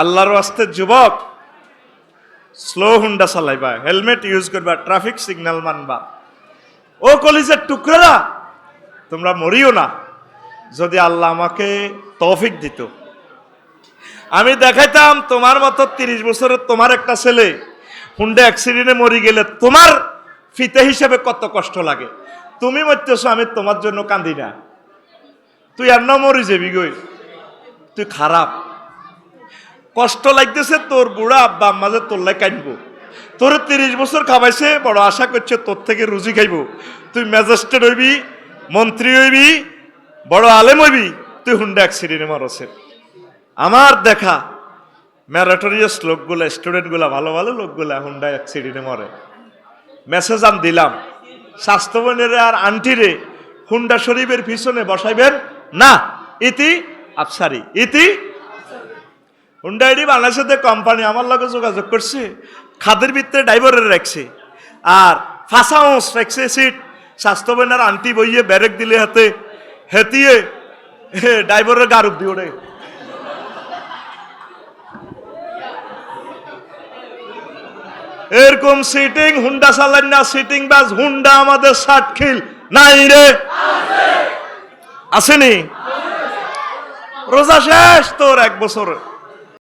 আল্লাহর ওয়াস্তে যুবক, slow Honda চালাইবা, helmet use করবা, ট্রাফিক সিগন্যাল মানবা। ও কলিজের টুকরা, তোমরা মরিও না। যদি আল্লাহ আমাকে তৌফিক দিত, আমি দেখাইতাম তোমার মতো 30 বছরের তোমার একটা ছেলে হুন্ডা অ্যাক্সিডেন্টে মরি গেলে তোমার ফিতে হিসেবে কত কষ্ট লাগে। তুমি মরতেছো, আমি তোমার জন্য কান্দি না। তুই আর না মরি যাবি গই, তুই খারাপ। কষ্ট লাগতেছে তোর বুড়া আব্বা আম্মা যে তোর লাই কাঁদবো। তোর 30 বছর খাওয়াইছে, বড় আশা করছে তোর থেকে রুজি খাইব। তুই ম্যাজিস্ট্রেট হইবি, মন্ত্রী হইবি, বড় আলেম হইবি, তুই হুন্ডা অ্যাক্সিডেন্টে মরছে। আমার দেখা ম্যারাটোরিয়াস লোকগুলা, স্টুডেন্টগুলা, ভালো ভালো লোকগুলা হুন্ডা অ্যাক্সিডেন্টে মরে। মেসেজ আমি দিলাম স্বাস্থ্যবনের আর আন্টিরে, হুন্ডা শরীফের পিছনে বসাইবেন না। ইতি আফসারি, ইতি হুন্ডা এডি বাংলাদেশের কোম্পানি আমার লগে যোগাযোগ করছে, খাদের ভিতরে ড্রাইভারের রাখছে আর ফাঁসা ওস রাখছে সিট। স্বাস্থ্যবনের আন্টি বইয়ে ব্যারেক দিলে হাতে হেতিয়ে ড্রাইভারের গারুপ দিয়ে ওঠে। এরকম সিটিং হুন্ডা চালান না, সিটিং বাস হুন্ডা আমাদের সাতখিল নাই রে, আসেনি। রোজা শেষ তোর 1 বছর।